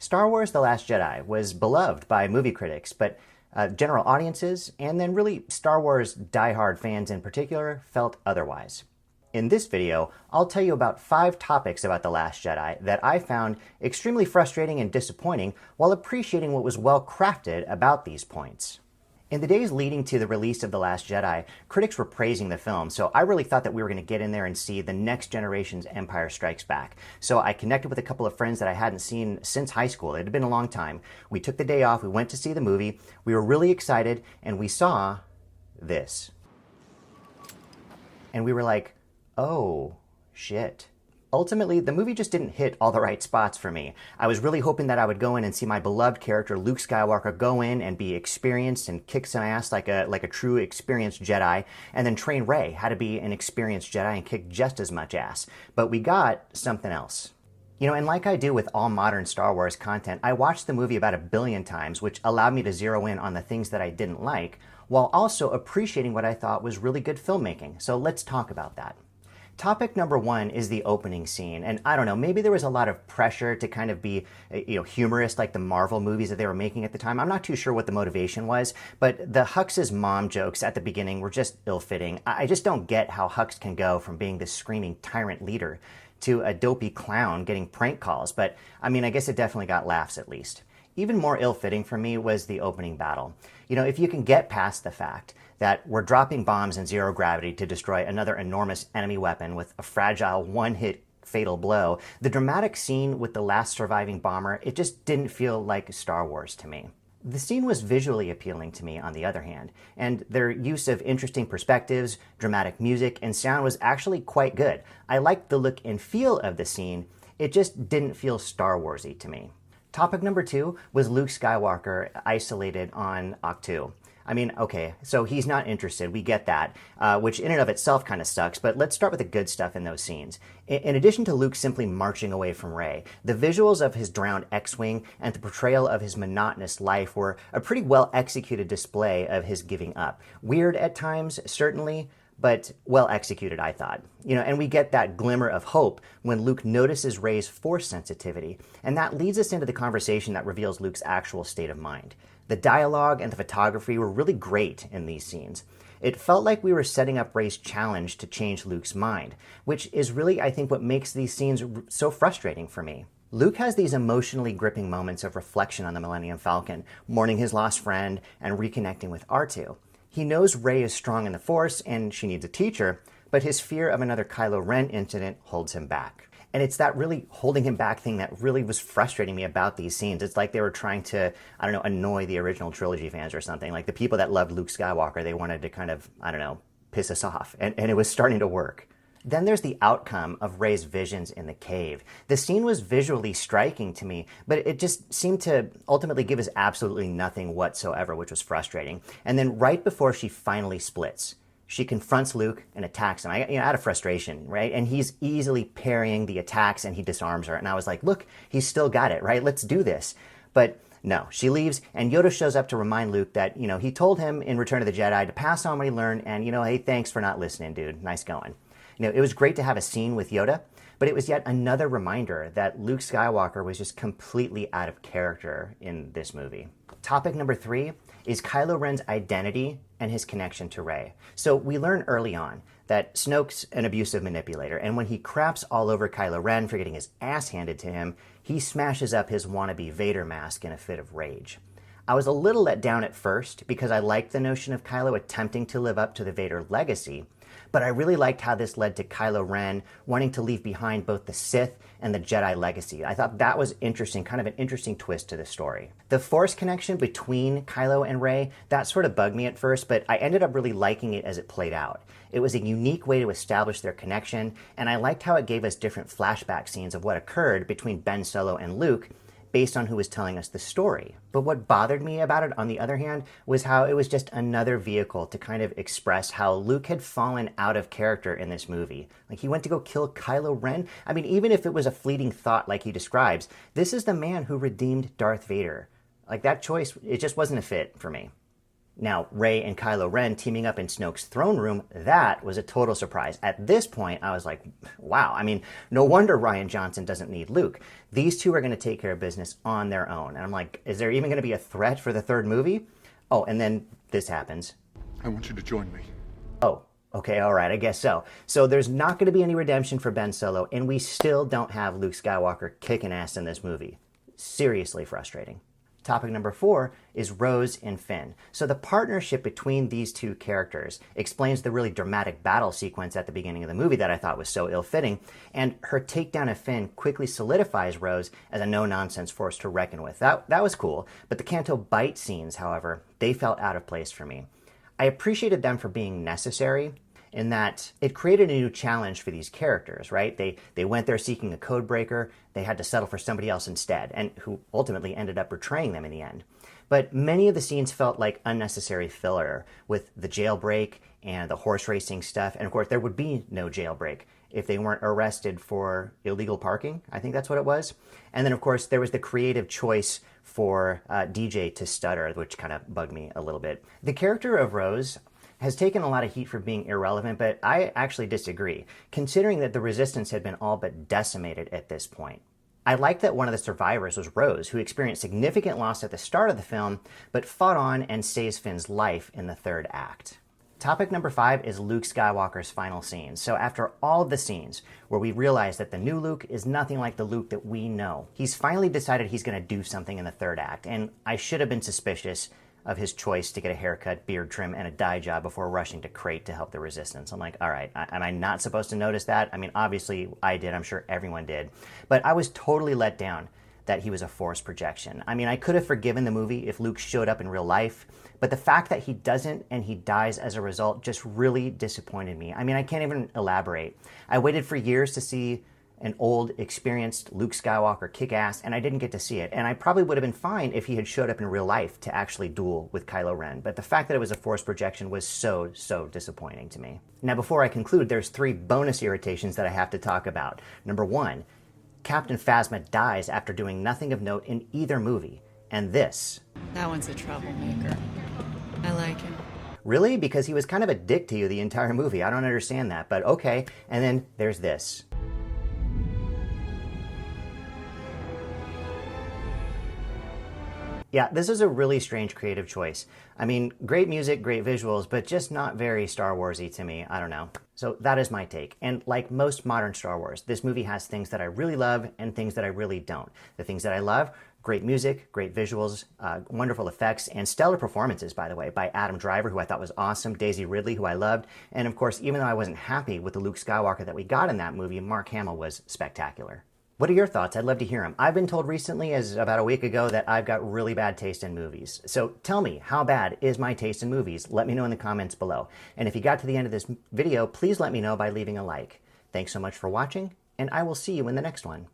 Star Wars The Last Jedi was beloved by movie critics, but general audiences, and then really Star Wars diehard fans in particular, felt otherwise. In this video, I'll tell you about 5 topics about The Last Jedi that I found extremely frustrating and disappointing while appreciating what was well crafted about these points. In the days leading to the release of The Last Jedi, critics were praising the film, so I really thought that we were going to get in there and see the next generation's Empire Strikes Back. So I connected with a couple of friends that I hadn't seen since high school. It had been a long time. We took the day off, we went to see the movie, we were really excited, and we saw this. And we were like, oh, shit. Ultimately, the movie just didn't hit all the right spots for me. I was really hoping that I would go in and see my beloved character Luke Skywalker go in and be experienced and kick some ass like a true experienced Jedi, and then train Rey how to be an experienced Jedi and kick just as much ass. But we got something else. You know, and like I do with all modern Star Wars content, I watched the movie about 1 billion times, which allowed me to zero in on the things that I didn't like, while also appreciating what I thought was really good filmmaking. So let's talk about that. Topic number 1 is the opening scene, and I don't know, maybe there was a lot of pressure to kind of be, humorous like the Marvel movies that they were making at the time. I'm not too sure what the motivation was, but the Hux' mom jokes at the beginning were just ill-fitting. I just don't get how Hux can go from being this screaming tyrant leader to a dopey clown getting prank calls, but I mean, I guess it definitely got laughs at least. Even more ill-fitting for me was the opening battle. You know, if you can get past the fact that we're dropping bombs in zero gravity to destroy another enormous enemy weapon with a fragile one-hit fatal blow, the dramatic scene with the last surviving bomber, it just didn't feel like Star Wars to me. The scene was visually appealing to me, on the other hand, and their use of interesting perspectives, dramatic music, and sound was actually quite good. I liked the look and feel of the scene, it just didn't feel Star Wars-y to me. Topic number 2 was Luke Skywalker isolated on Ahch-To. I mean, okay, so he's not interested, we get that, which in and of itself kind of sucks, but let's start with the good stuff in those scenes. In addition to Luke simply marching away from Rey, the visuals of his drowned X-Wing and the portrayal of his monotonous life were a pretty well-executed display of his giving up. Weird at times, certainly, but well executed, I thought. You know, and we get that glimmer of hope when Luke notices Rey's force sensitivity, and that leads us into the conversation that reveals Luke's actual state of mind. The dialogue and the photography were really great in these scenes. It felt like we were setting up Rey's challenge to change Luke's mind, which is really, I think, what makes these scenes so frustrating for me. Luke has these emotionally gripping moments of reflection on the Millennium Falcon, mourning his lost friend and reconnecting with R2. He knows Rey is strong in the Force and she needs a teacher, but his fear of another Kylo Ren incident holds him back. And it's that really holding him back thing that really was frustrating me about these scenes. It's like they were trying to, I don't know, annoy the original trilogy fans or something. Like the people that loved Luke Skywalker, they wanted to kind of, I don't know, piss us off. And it was starting to work. Then there's the outcome of Rey's visions in the cave. The scene was visually striking to me, but it just seemed to ultimately give us absolutely nothing whatsoever, which was frustrating. And then right before she finally splits, she confronts Luke and attacks him, out of frustration, right? And he's easily parrying the attacks and he disarms her. And I was like, look, he's still got it, right? Let's do this. But no, she leaves and Yoda shows up to remind Luke that, he told him in Return of the Jedi to pass on what he learned and, hey, thanks for not listening, dude. Nice going. It was great to have a scene with Yoda, but it was yet another reminder that Luke Skywalker was just completely out of character in this movie. Topic number 3 is Kylo Ren's identity and his connection to Rey. So we learn early on that Snoke's an abusive manipulator, and when he craps all over Kylo Ren for getting his ass handed to him, he smashes up his wannabe Vader mask in a fit of rage. I was a little let down at first because I liked the notion of Kylo attempting to live up to the Vader legacy, but I really liked how this led to Kylo Ren wanting to leave behind both the Sith and the Jedi legacy. I thought that was interesting, kind of an interesting twist to the story. The Force connection between Kylo and Rey, that sort of bugged me at first, but I ended up really liking it as it played out. It was a unique way to establish their connection, and I liked how it gave us different flashback scenes of what occurred between Ben Solo and Luke, based on who was telling us the story. But what bothered me about it, on the other hand, was how it was just another vehicle to kind of express how Luke had fallen out of character in this movie. Like, he went to go kill Kylo Ren? I mean, even if it was a fleeting thought like he describes, this is the man who redeemed Darth Vader. Like, that choice, it just wasn't a fit for me. Now, Rey and Kylo Ren teaming up in Snoke's throne room, that was a total surprise. At this point, I was like, wow, I mean, no wonder Rian Johnson doesn't need Luke. These two are going to take care of business on their own. And I'm like, is there even going to be a threat for the third movie? Oh, and then this happens. I want you to join me. Oh, okay, all right, I guess so. So there's not going to be any redemption for Ben Solo, and we still don't have Luke Skywalker kicking ass in this movie. Seriously frustrating. Topic number 4 is Rose and Finn. So the partnership between these two characters explains the really dramatic battle sequence at the beginning of the movie that I thought was so ill-fitting, and her takedown of Finn quickly solidifies Rose as a no-nonsense force to reckon with. That was cool, but the Canto Bight scenes, however, they felt out of place for me. I appreciated them for being necessary, in that it created a new challenge for these characters, right? They went there seeking a code breaker, they had to settle for somebody else instead, and who ultimately ended up betraying them in the end. But many of the scenes felt like unnecessary filler, with the jailbreak and the horse racing stuff, and of course there would be no jailbreak if they weren't arrested for illegal parking. I think that's what it was. And then of course there was the creative choice for DJ to stutter, which kind of bugged me a little bit. The character of Rose has taken a lot of heat for being irrelevant, but I actually disagree, considering that the Resistance had been all but decimated at this point. I like that one of the survivors was Rose, who experienced significant loss at the start of the film, but fought on and saves Finn's life in the third act. Topic number 5 is Luke Skywalker's final scene. So after all of the scenes where we realize that the new Luke is nothing like the Luke that we know, he's finally decided he's going to do something in the third act, and I should have been suspicious of his choice to get a haircut, beard trim, and a dye job before rushing to Crate to help the Resistance. I'm like, all right, am I not supposed to notice that? I mean, obviously I did. I'm sure everyone did. But I was totally let down that he was a Force projection. I mean, I could have forgiven the movie if Luke showed up in real life, but the fact that he doesn't and he dies as a result just really disappointed me. I mean, I can't even elaborate. I waited for years to see an old, experienced Luke Skywalker kick ass, and I didn't get to see it. And I probably would have been fine if he had showed up in real life to actually duel with Kylo Ren. But the fact that it was a Force projection was so disappointing to me. Now, before I conclude, there's 3 bonus irritations that I have to talk about. Number 1, Captain Phasma dies after doing nothing of note in either movie. And this. That one's a troublemaker. I like him. Really? Because he was kind of a dick to you the entire movie. I don't understand that, but okay. And then there's this. Yeah, this is a really strange creative choice. I mean, great music, great visuals, but just not very Star Wars-y to me. I don't know. So that is my take. And like most modern Star Wars, this movie has things that I really love and things that I really don't. The things that I love: great music, great visuals, wonderful effects, and stellar performances, by the way, by Adam Driver, who I thought was awesome, Daisy Ridley, who I loved, and of course, even though I wasn't happy with the Luke Skywalker that we got in that movie, Mark Hamill was spectacular. What are your thoughts? I'd love to hear them. I've been told recently, as about a week ago, that I've got really bad taste in movies. So tell me, how bad is my taste in movies? Let me know in the comments below. And if you got to the end of this video, please let me know by leaving a like. Thanks so much for watching, and I will see you in the next one.